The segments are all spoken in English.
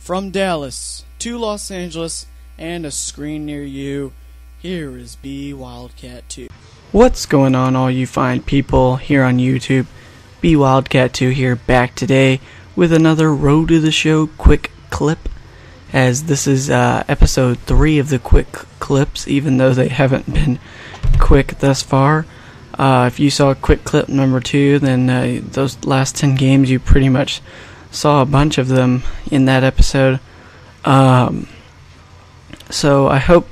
From Dallas to Los Angeles and a screen near you, here is B Wildcat 2. What's going on, all you fine people here on YouTube? B Wildcat 2 here, back today with another Road to the Show quick clip, as this is episode 3 of the quick clips, even though they haven't been quick thus far. If you saw quick clip number 2, then those last 10 games, you pretty much saw a bunch of them in that episode. So I hope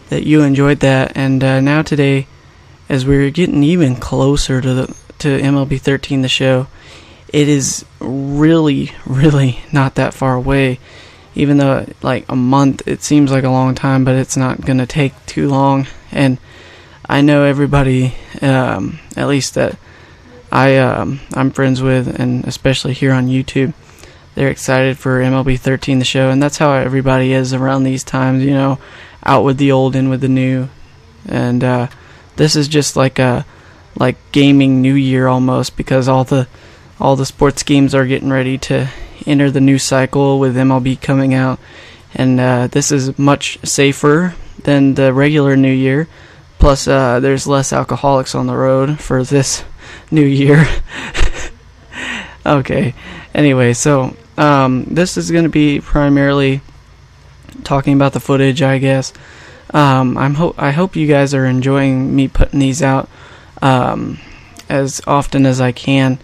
that you enjoyed that, and now today, as we're getting even closer to MLB 13, the show, it is really not that far away. Even though like a month, it seems like a long time, but it's not gonna take too long. And I know everybody, at least that I'm friends with, and especially here on YouTube, they're excited for MLB 13, the show, and that's how everybody is around these times, you know, out with the old, in with the new. And this is just like a gaming new year almost, because all the sports games are getting ready to enter the new cycle with MLB coming out, and this is much safer than the regular new year. Plus, there's less alcoholics on the road for this new year. Okay. Anyway, so this is going to be primarily talking about the footage, I guess. I hope you guys are enjoying me putting these out as often as I can,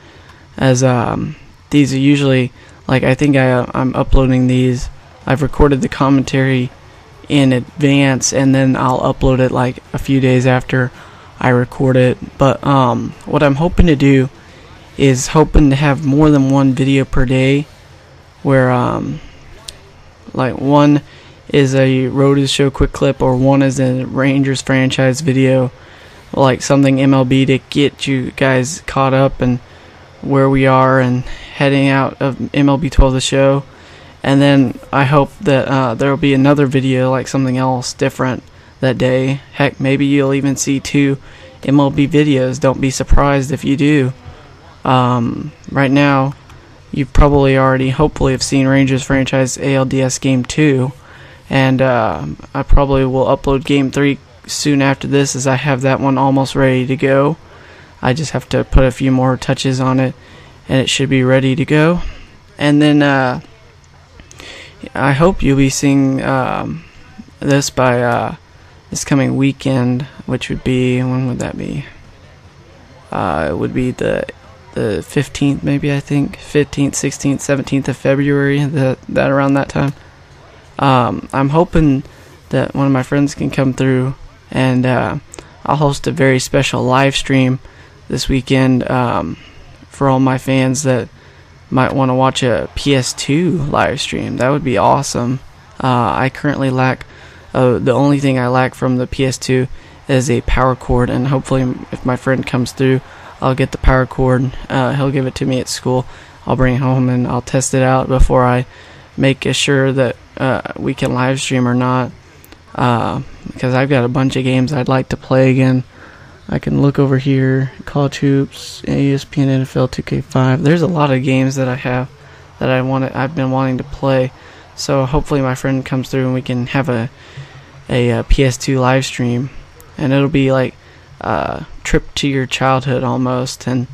as these are usually, like, I think I'm uploading these. I've recorded the commentary in advance, and then I'll upload it like a few days after I record it. But what I'm hoping to do is hoping to have more than one video per day, where like one is a Road to the Show quick clip, or one is a Rangers franchise video, like something MLB, to get you guys caught up and where we are and heading out of MLB 12, the show. And then I hope that there will be another video, like something else different that day. Heck, maybe you'll even see 2 MLB videos. Don't be surprised if you do. Right now, you probably already, hopefully, have seen Rangers franchise ALDS Game 2. And I probably will upload Game 3 soon after this, as I have that one almost ready to go. I just have to put a few more touches on it, and it should be ready to go. And then I hope you'll be seeing this by this coming weekend, which would be, when would that be? It would be the 15th, maybe, I think. 15th, 16th, 17th of February, that around that time. I'm hoping that one of my friends can come through, and I'll host a very special live stream this weekend for all my fans that might want to watch a PS2 live stream. That would be awesome. I currently lack, the only thing I lack from the PS2 is a power cord, and hopefully if my friend comes through, I'll get the power cord. He'll give it to me at school. I'll bring it home and I'll test it out before I make sure that we can live stream or not, because I've got a bunch of games I'd like to play again. I can look over here, College Hoops, ESPN NFL 2K5. There's a lot of games that I have that I've been wanting to play. So hopefully my friend comes through and we can have a PS2 live stream, and it'll be like a trip to your childhood almost, and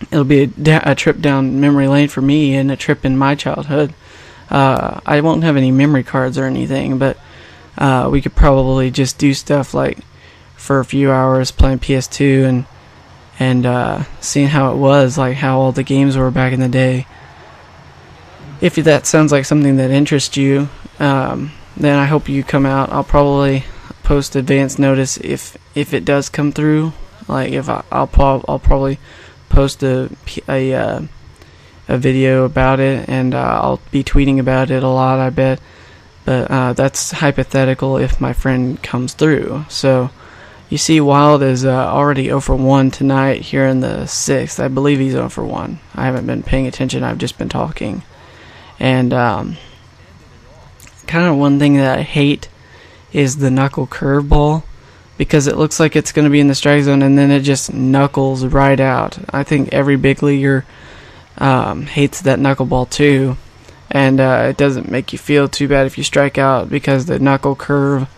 it'll be a trip down memory lane for me, and a trip in my childhood. I won't have any memory cards or anything, but we could probably just do stuff like for a few hours playing PS2 and seeing how it was, like how all the games were back in the day. If that sounds like something that interests you, then I hope you come out. I'll probably post advance notice if it does come through. Like if I'll probably post a video about it, and I'll be tweeting about it a lot, I bet. But that's hypothetical if my friend comes through. So you see, Wild is already 0 for 1 tonight here in the 6th. I believe he's 0 for 1. I haven't been paying attention. I've just been talking. And kind of one thing that I hate is the knuckle curveball, because it looks like it's going to be in the strike zone, and then it just knuckles right out. I think every big leaguer hates that knuckleball too. and it doesn't make you feel too bad if you strike out, because the knuckle curve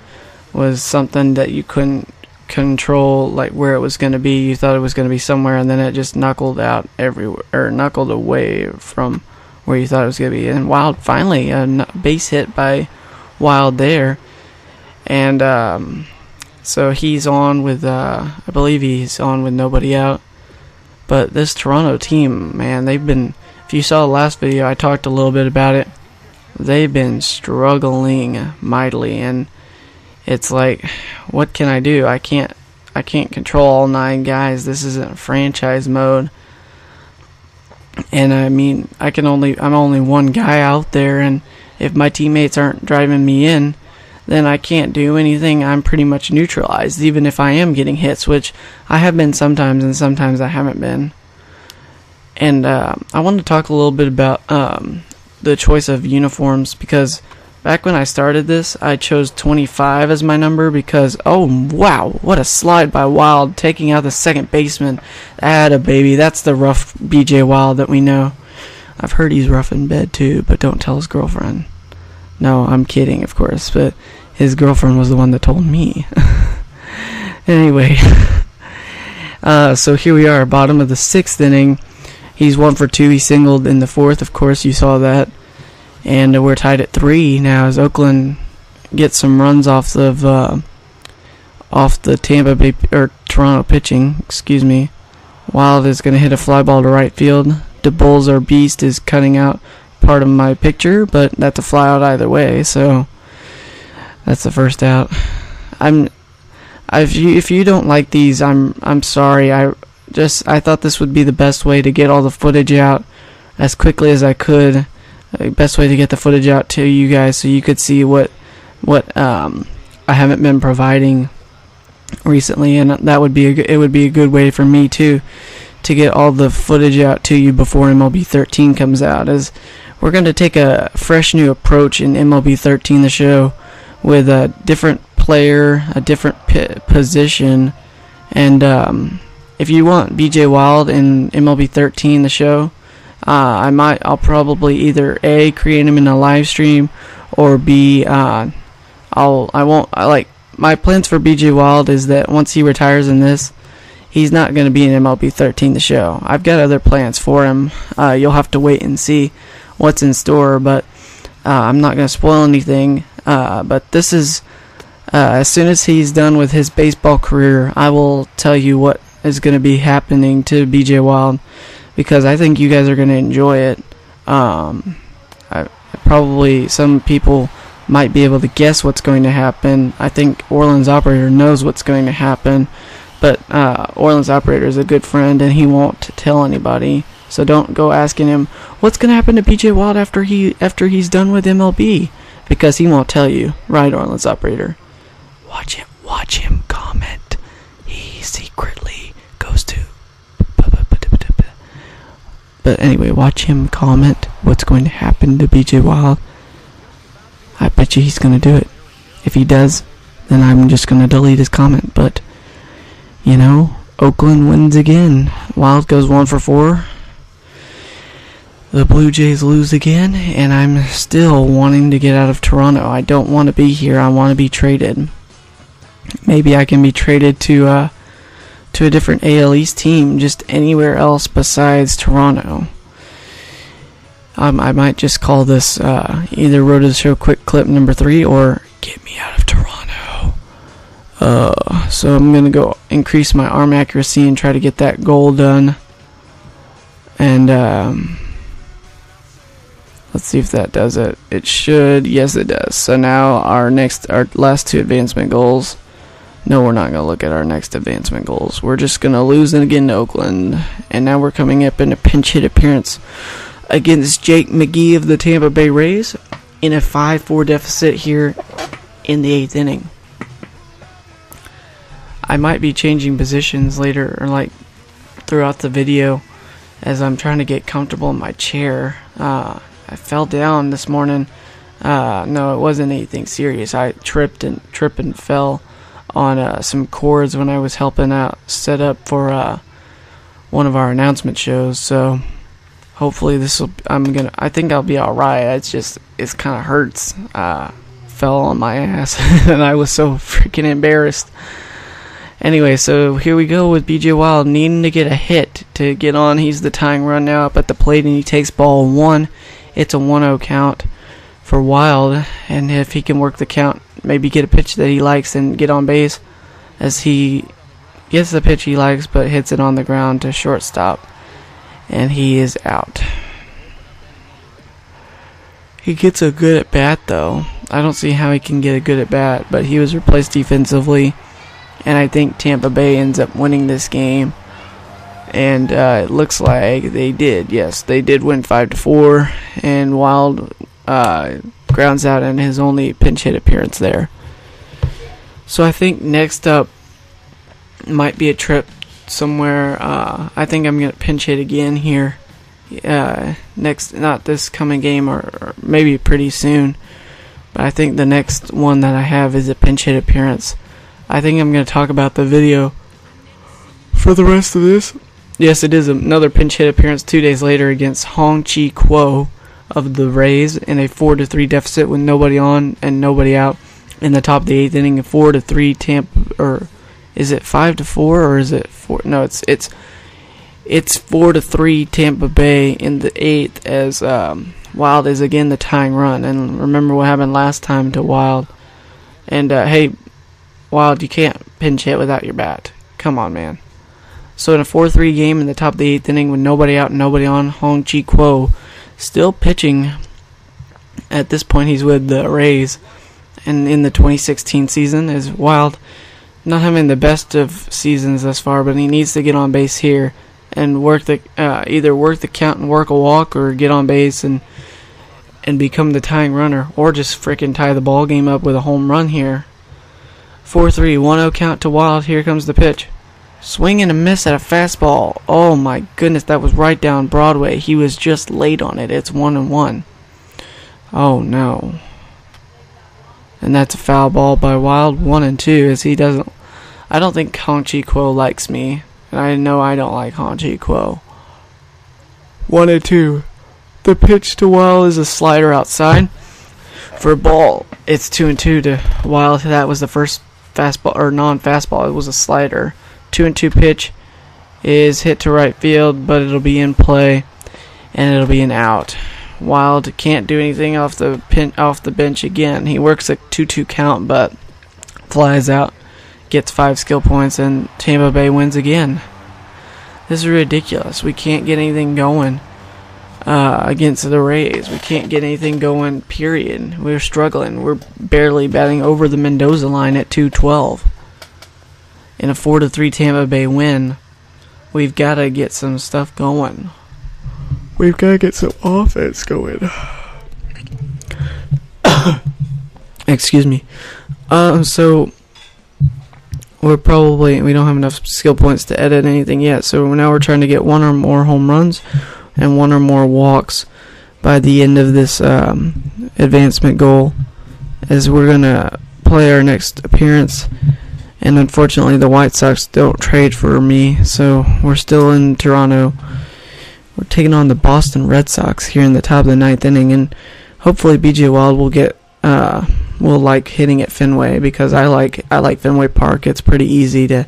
was something that you couldn't control, like where it was going to be. You thought it was going to be somewhere, and then it just knuckled out everywhere, or knuckled away from where you thought it was going to be. And Wild, finally a base hit by Wild there, and so he's on with I believe he's on with nobody out. But this Toronto team, man, they've been, if you saw the last video, I talked a little bit about it. They've been struggling mightily, and it's like, what can I do? I can't control all 9 guys. This isn't franchise mode. And I mean, I'm only one guy out there, and if my teammates aren't driving me in, then I can't do anything. I'm pretty much neutralized, even if I am getting hits, which I have been sometimes, and sometimes I haven't been. And I want to talk a little bit about the choice of uniforms, because back when I started this, I chose 25 as my number because, oh wow, what a slide by Wild, taking out the second baseman. Atta baby, that's the rough BJ Wild that we know. I've heard he's rough in bed too, but don't tell his girlfriend. No, I'm kidding, of course, but his girlfriend was the one that told me. Anyway, so here we are, bottom of the 6th inning. He's 1 for 2. He singled in the 4th, of course, you saw that. And we're tied at 3 now as Oakland gets some runs off the Tampa Bay or Toronto pitching. Excuse me. Wild is going to hit a fly ball to right field. DeBulls our beast is cutting out part of my picture, but that's a fly out either way, so that's the first out. If you don't like these, I'm sorry. I thought this would be the best way to get all the footage out as quickly as I could. Best way to get the footage out to you guys so you could see what I haven't been providing recently, and that would be it would be a good way for me to get all the footage out to you before MLB 13 comes out, as we're going to take a fresh new approach in MLB 13, the show, with a different player, a different position, and if you want BJ Wild in MLB 13, the show, I'll probably either A, create him in a live stream, or B, my plans for BJ Wild is that once he retires in this, he's not going to be in MLB 13, the show. I've got other plans for him. You'll have to wait and see what's in store, but I'm not going to spoil anything. But this is, as soon as he's done with his baseball career, I will tell you what is going to be happening to BJ Wild, because I think you guys are going to enjoy it. Probably some people might be able to guess what's going to happen. I think Orland's operator knows what's going to happen, but Orland's operator is a good friend, and he won't tell anybody. So don't go asking him what's going to happen to BJ Wild after he's done with MLB, because he won't tell you, right, Orland's operator? Watch him comment. He secretly goes to. But anyway, watch him comment what's going to happen to BJ Wild. I bet you he's going to do it. If he does, then I'm just going to delete his comment. But, you know, Oakland wins again. Wild goes 1 for 4. The Blue Jays lose again, and I'm still wanting to get out of Toronto. I don't want to be here. I want to be traded. Maybe I can be traded to a different AL East team, just anywhere else besides Toronto. I might just call this either Road to the Show Quick Clip number 3 or Get Me Out of Toronto. So I'm going to go increase my arm accuracy and try to get that goal done. And let's see if that does it. It should. Yes, it does. So now our last 2 advancement goals. No, we're not going to look at our next advancement goals. We're just going to lose again to Oakland. And now we're coming up in a pinch hit appearance against Jake McGee of the Tampa Bay Rays in a 5-4 deficit here in the 8th inning. I might be changing positions later, or like throughout the video, as I'm trying to get comfortable in my chair. I fell down this morning. No, it wasn't anything serious. I tripped and fell on some cords when I was helping out set up for one of our announcement shows. So hopefully I think I'll be alright. It's kind of hurts. Fell on my ass and I was so freaking embarrassed. Anyway, so here we go with BJ Wild needing to get a hit to get on. He's the tying run now up at the plate, and he takes ball 1. It's a 1-0 count for Wild, and if he can work the count, maybe get a pitch that he likes and get on base, as he gets the pitch he likes but hits it on the ground to shortstop, and he is out. He gets a good at bat though. I don't see how he can get a good at bat, but he was replaced defensively. And I think Tampa Bay ends up winning this game. And it looks like they did. Yes, they did win 5-4. And Wild grounds out in his only pinch hit appearance there. So I think next up might be a trip somewhere. I think I'm going to pinch hit again here. Next, not this coming game or maybe pretty soon. But I think the next one that I have is a pinch hit appearance. I think I'm going to talk about the video for the rest of this. Yes, it is another pinch hit appearance 2 days later against Hong-Chi Kuo of the Rays in a 4-3 deficit with nobody on and nobody out in the top of the 8th inning. A 4-3 Tampa, or is it 5-4 or is it 4? No, it's 4-3 Tampa Bay in the 8th as Wild is again the tying run. And remember what happened last time to Wild. And hey, Wild, you can't pinch hit without your bat. Come on, man. So in a 4-3 game in the top of the 8th inning with nobody out and nobody on, Hong-Chi Kuo still pitching. At this point, he's with the Rays. And in the 2016 season, is Wild not having the best of seasons thus far, but he needs to get on base here and work the either work the count and work a walk, or get on base and become the tying runner, or just freaking tie the ball game up with a home run here. 4-3, 1-0 count to Wild. Here comes the pitch. Swing and a miss at a fastball. Oh my goodness, that was right down Broadway. He was just late on it. It's 1-1. Oh no. And that's a foul ball by Wild. 1-2, as he doesn't. I don't think Hong-Chi Kuo likes me. And I know I don't like Hong-Chi Kuo. 1-2. The pitch to Wild is a slider outside for a ball. It's 2-2 to Wild. That was the first fastball or non-fastball. It was a slider. 2-2 pitch is hit to right field, but it'll be in play and it'll be an out. Wild can't do anything off the bench again. He works a 2-2 count, but flies out, gets 5 skill points, and Tampa Bay wins again. This is ridiculous. We can't get anything going against the Rays. We can't get anything going, period. We're struggling. We're barely batting over the Mendoza line at 212. In a 4-3 Tampa Bay win, we've got to get some stuff going. We've got to get some offense going. Excuse me. So we don't have enough skill points to edit anything yet. So now we're trying to get 1 or more home runs and 1 or more walks by the end of this advancement goal, as we're going to play our next appearance. And unfortunately, the White Sox don't trade for me, so we're still in Toronto. We're taking on the Boston Red Sox here in the top of the 9th inning, and hopefully BJ Wild will like hitting at Fenway, because I like Fenway Park. It's pretty easy to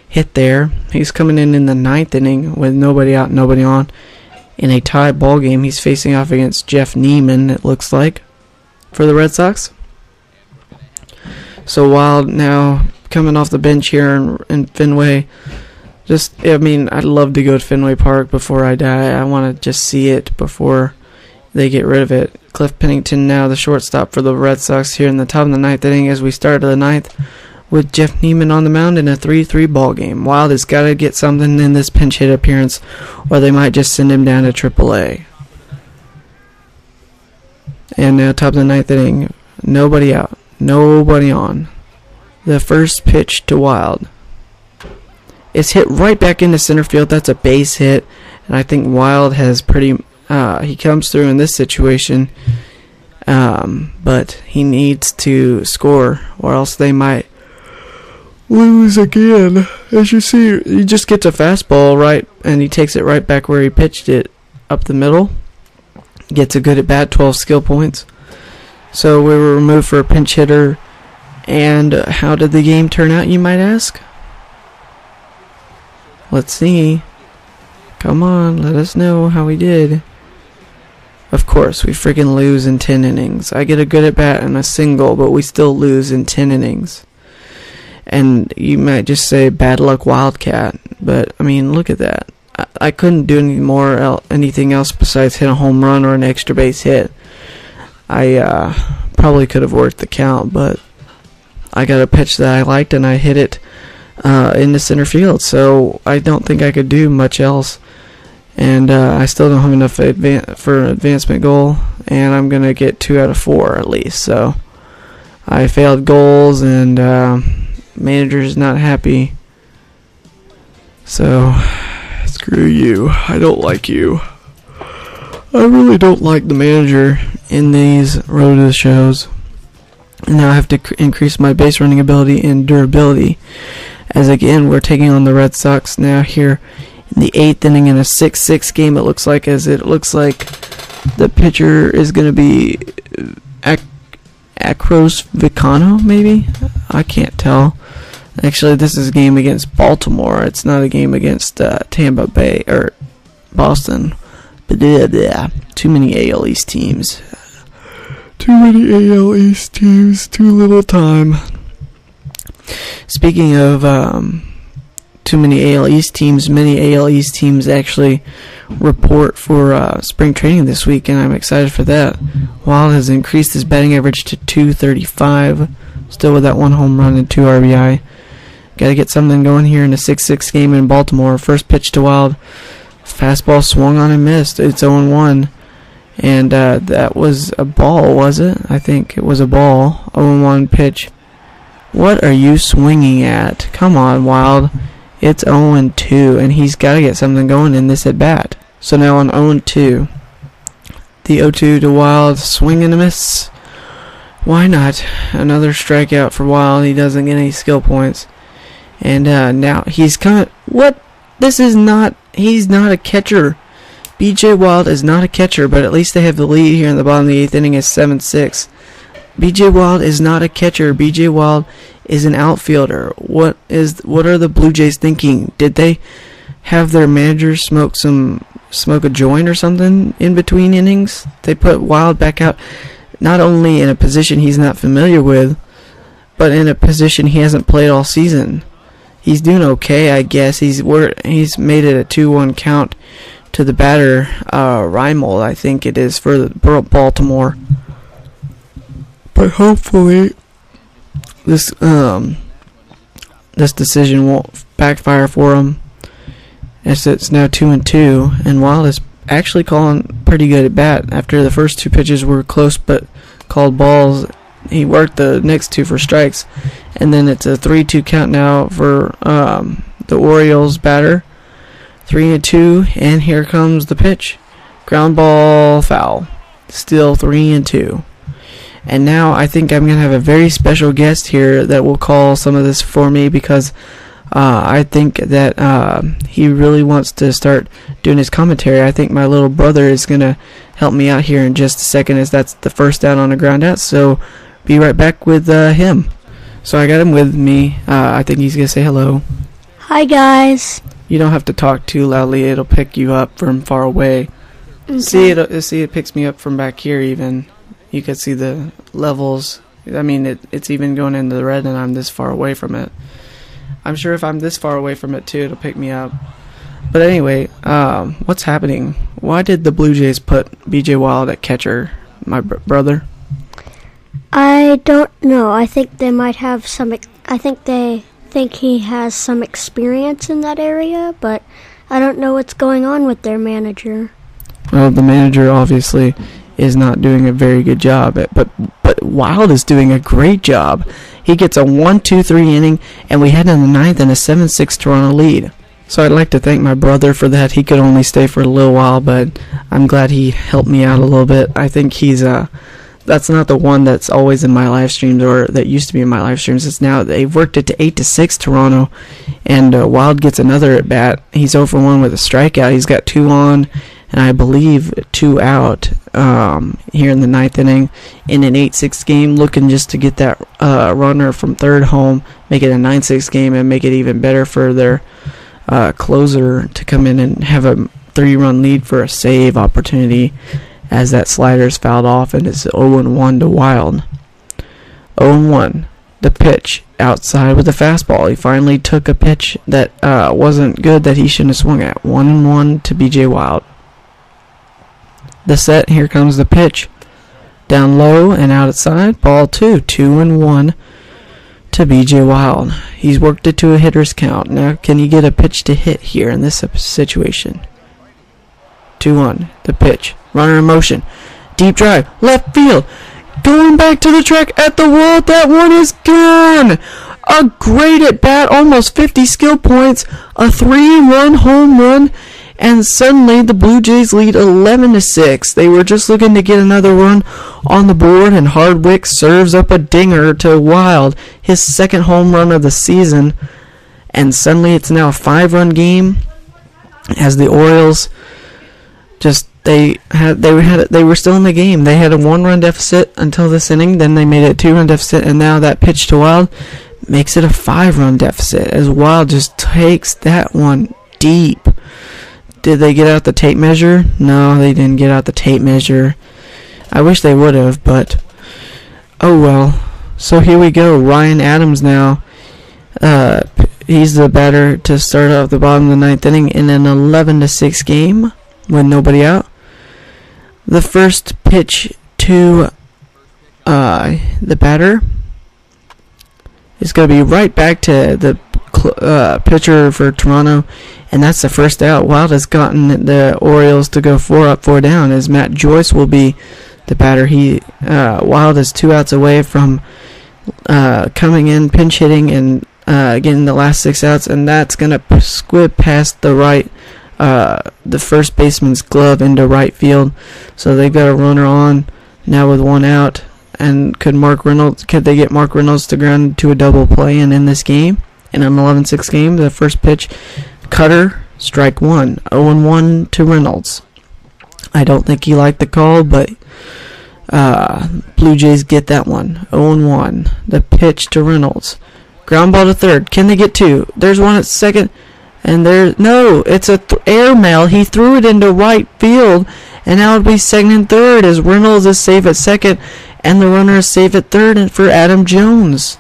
hit there. He's coming in the 9th inning with nobody out, nobody on, in a tie ball game. He's facing off against Jeff Neiman, it looks like, for the Red Sox. So Wild now coming off the bench here in Fenway. I'd love to go to Fenway Park before I die. I want to just see it before they get rid of it. Cliff Pennington now the shortstop for the Red Sox here in the top of the 9th inning, as we start the 9th with Jeff Neiman on the mound in a 3-3 ball game. Wild has got to get something in this pinch hit appearance, or they might just send him down to AAA. And now top of the 9th inning, nobody out, nobody on. The first pitch to Wild. It's hit right back into center field. That's a base hit, and I think Wild has he comes through in this situation, but he needs to score, or else they might lose again. As you see, he just gets a fastball right, and he takes it right back where he pitched it, up the middle. Gets a good at bat, 12 skill points. So we were removed for a pinch hitter. And how did the game turn out, you might ask? Let's see. Come on, let us know how we did. Of course, we freaking lose in 10 innings. I get a good at bat and a single, but we still lose in 10 innings. And you might just say bad luck Wildcat, but I mean, look at that. I couldn't do anything else besides hit a home run or an extra base hit. I probably could have worked the count, but I got a pitch that I liked and I hit it in the center field, so I don't think I could do much else. And I still don't have enough for an advancement goal, and I'm going to get 2 out of 4 at least. So I failed goals, and manager's not happy. So screw you. I don't like you. I really don't like the manager in these road to the shows. And now I have to increase my base running ability and durability. As again, we're taking on the Red Sox now here in the 8th inning in a 6-6 game. It looks like the pitcher is going to be Akros Vicano, maybe? I can't tell. Actually, this is a game against Baltimore. It's not a game against Tampa Bay or Boston. But too many AL East teams. Too many AL East teams. Too little time. Speaking of too many AL East teams, many AL East teams actually report for spring training this week, and I'm excited for that. Wild has increased his batting average to .235, still with that 1 home run and 2 RBI. Got to get something going here in a 6-6 game in Baltimore. First pitch to Wild, fastball swung on and missed. It's 0-1, and that was a ball, was it? I think it was a ball. 0-1 pitch. What are you swinging at? Come on, Wild. It's 0-2, and he's got to get something going in this at-bat. So now on 0-2, the 0-2 to Wild, swing and a miss. Why not? Another strikeout for Wild. He doesn't get any skill points. And now he's coming. What? He's not a catcher. BJ Wild is not a catcher, but at least they have the lead here in the bottom of the 8th inning is 7-6. BJ Wild is not a catcher. BJ Wild is an outfielder. What are the Blue Jays thinking? Did they have their manager smoke a joint or something in between innings? They put Wild back out, not only in a position he's not familiar with, but in a position he hasn't played all season. He's doing okay, I guess. He's made it a 2-1 count to the batter, Reimold, I think it is, for Baltimore. But hopefully this decision won't backfire for him, as it's now 2-2, and Wild is actually calling pretty good at bat. After the first 2 pitches were close but called balls, he worked the next 2 for strikes, and then it's a 3-2 count now for the Orioles batter. 3-2, and here comes the pitch. Ground ball, foul. Still 3-2. And now I think I'm going to have a very special guest here that will call some of this for me, because I think that he really wants to start doing his commentary. I think my little brother is going to help me out here in just a second, as that's the first out on a ground out. So be right back with him. So I got him with me. I think he's going to say hello. Hi, guys. You don't have to talk too loudly. It'll pick you up from far away. Okay. See, it picks me up from back here even. You can see the levels. I mean, it's even going into the red, and I'm this far away from it. I'm sure if I'm this far away from it, too, it'll pick me up. But anyway, what's happening? Why did the Blue Jays put B.J. Wild at catcher, my brother? I don't know. I think they might have some... I think they think he has some experience in that area, but I don't know what's going on with their manager. Well, the manager obviously is not doing a very good job, but Wild is doing a great job. He gets a 1-2-3 inning, and we head in the 9th in a 7-6 Toronto lead. So I'd like to thank my brother for that. He could only stay for a little while, but I'm glad he helped me out a little bit. I think he's that's not the one that's always in my live streams, or that used to be in my live streams. It's now they've worked it to 8-6 Toronto, and Wild gets another at bat. He's 0 for 1 with a strikeout. He's got 2 on. and I believe 2 out here in the 9th inning in an 8-6 game, looking just to get that runner from third home, make it a 9-6 game, and make it even better for their closer to come in and have a 3-run lead for a save opportunity, as that slider is fouled off and it's 0-1 to Wild. 0-1. The pitch outside with the fastball. He finally took a pitch that wasn't good, that he shouldn't have swung at. 1-1 to BJ Wild. The set, here comes the pitch. Down low and outside. Ball 2. 2-1 to BJ Wild. He's worked it to a hitter's count. Now, can he get a pitch to hit here in this situation? 2-1. The pitch. Runner in motion. Deep drive. Left field. Going back to the track at the wall. That one is gone. A great at bat. Almost 50 skill points. A 3-run home run. And suddenly the Blue Jays lead 11-6. They were just looking to get another run on the board, and Hardwick serves up a dinger to Wild, his second home run of the season. And suddenly it's now a 5-run game, as the Orioles they were still in the game. They had a 1-run deficit until this inning. Then they made it a 2-run deficit, and now that pitch to Wild makes it a 5-run deficit, as Wild just takes that one deep. Did they get out the tape measure? No, they didn't get out the tape measure. I wish they would have, but oh well. So here we go. Ryan Adams now. He's the batter to start off the bottom of the 9th inning in an 11-6 game with nobody out. The first pitch to the batter is going to be right back to the pitcher for Toronto, and that's the first out. Wild has gotten the Orioles to go 4 up, 4 down, as Matt Joyce will be the batter. Wild is 2 outs away from coming in, pinch hitting, and getting the last 6 outs, and that's going to squib past the first baseman's glove into right field. So they've got a runner on now with 1 out. And could they get Mark Reynolds to ground to a double play and in this game? In an 11-6 game, the first pitch, cutter, strike 1. 0-1 to Reynolds. I don't think he liked the call, but Blue Jays get that one. 0-1. The pitch to Reynolds. Ground ball to third. Can they get 2? There's one at second. And no, it's a airmail. He threw it into right field, and now it'll be second and third, as Reynolds is safe at second, and the runner is safe at third, and for Adam Jones.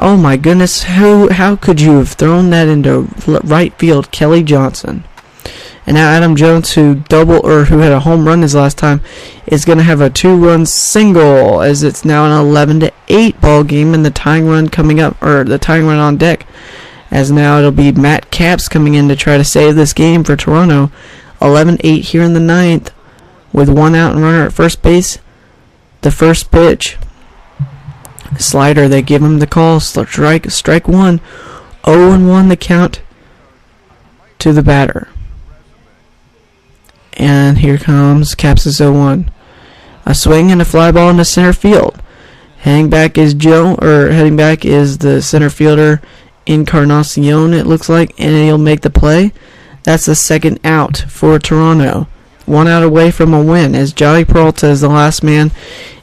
Oh my goodness, how could you have thrown that into right field, Kelly Johnson? And now Adam Jones, who had a home run his last time, is going to have a 2-run single, as it's now an 11-8 ball game, and the tying run coming up, or the tying run on deck, as now it'll be Matt Capps coming in to try to save this game for Toronto. 11-8 here in the 9th, with 1 out and runner at first base. The first pitch, slider, they give him the call, strike 1. 0-1 the count to the batter. And here comes Capps' 0-1. A swing and a fly ball into center field. Heading back is the center fielder, Encarnacion, it looks like, and he'll make the play. That's the second out for Toronto. 1 out away from a win, as Johnny Peralta is the last man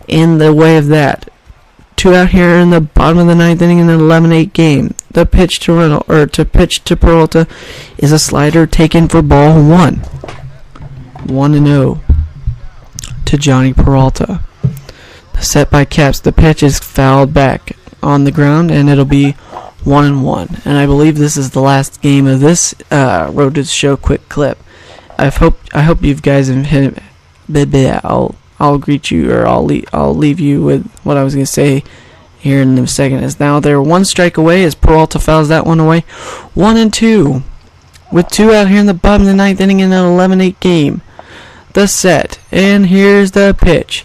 in the way of that. 2 out here in the bottom of the 9th inning in an 11-8 game. The pitch to Peralta is a slider taken for ball 1. 1-0 to Johnny Peralta. Set by Capps. The pitch is fouled back on the ground, and it'll be 1-1. And I believe this is the last game of this Road to the Show quick clip. I hope you guys have hit. I'll greet you, or I'll leave you with what I was gonna say here in a second. Is now they're 1 strike away as Peralta fouls that one away. 1-2 with 2 out here in the bottom of the 9th inning in an 11-8 game. The set, and here's the pitch.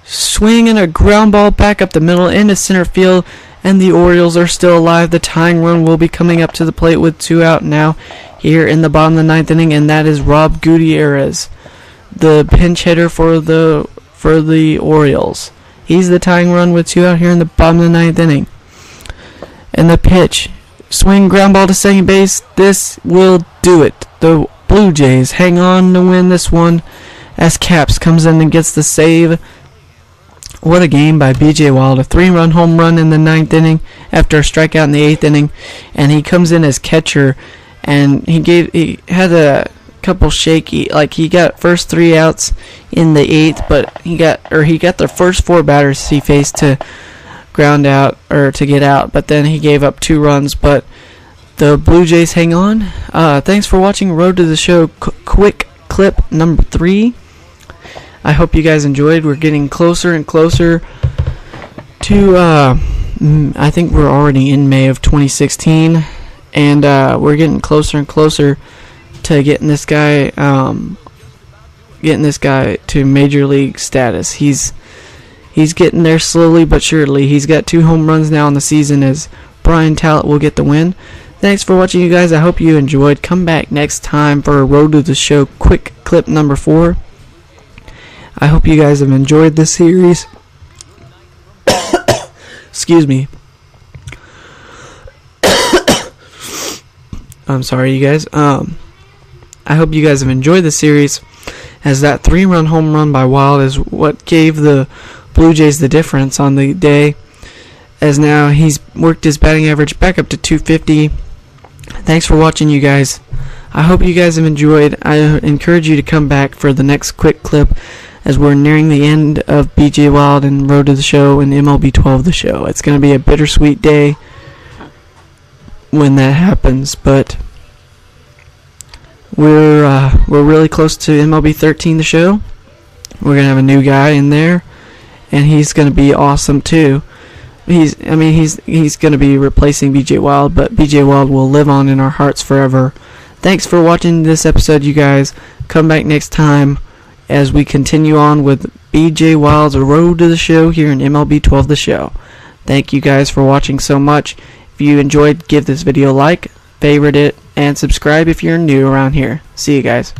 Swing and a ground ball back up the middle into center field, and the Orioles are still alive. The tying run will be coming up to the plate with 2 out now here in the bottom of the 9th inning, and that is Rob Gutierrez, the pinch hitter for the Orioles. He's the tying run with 2 out here in the bottom of the 9th inning. And the pitch, swing, ground ball to second base. This will do it. The Blue Jays hang on to win this one as Caps comes in and gets the save. What a game by B.J. Wild. A 3-run home run in the 9th inning after a strikeout in the 8th inning. And he comes in as catcher. And he had a couple shaky, like he got first 3 outs in the 8th, but he got the first 4 batters he faced to ground out or to get out, but then he gave up 2 runs. But the Blue Jays hang on. Thanks for watching Road to the Show quick clip number 3. I hope you guys enjoyed. We're getting closer and closer to I think we're already in May of 2016, and we're getting closer and closer to getting this guy to major league status. He's getting there slowly but surely. He's got 2 home runs now in the season as Brian Talent will get the win. Thanks for watching, you guys. I hope you enjoyed. Come back next time for a Road to the Show quick clip number 4. I hope you guys have enjoyed this series. Excuse me. I'm sorry, you guys. I hope you guys have enjoyed the series, as that 3-run home run by Wild is what gave the Blue Jays the difference on the day, as now he's worked his batting average back up to 250. Thanks for watching, you guys. I hope you guys have enjoyed. I encourage you to come back for the next quick clip, as we're nearing the end of B.J. Wild and Road to the Show and MLB 12 the show. It's going to be a bittersweet day when that happens, but we're really close to MLB 13 the show. We're going to have a new guy in there, and he's going to be awesome too. He's going to be replacing B.J. Wild, but B.J. Wild will live on in our hearts forever. Thanks for watching this episode, you guys. Come back next time as we continue on with B.J. Wild's Road to the Show here in MLB 12 the show. Thank you guys for watching so much. If you enjoyed, give this video a like, favorite it, and subscribe if you're new around here. See you guys.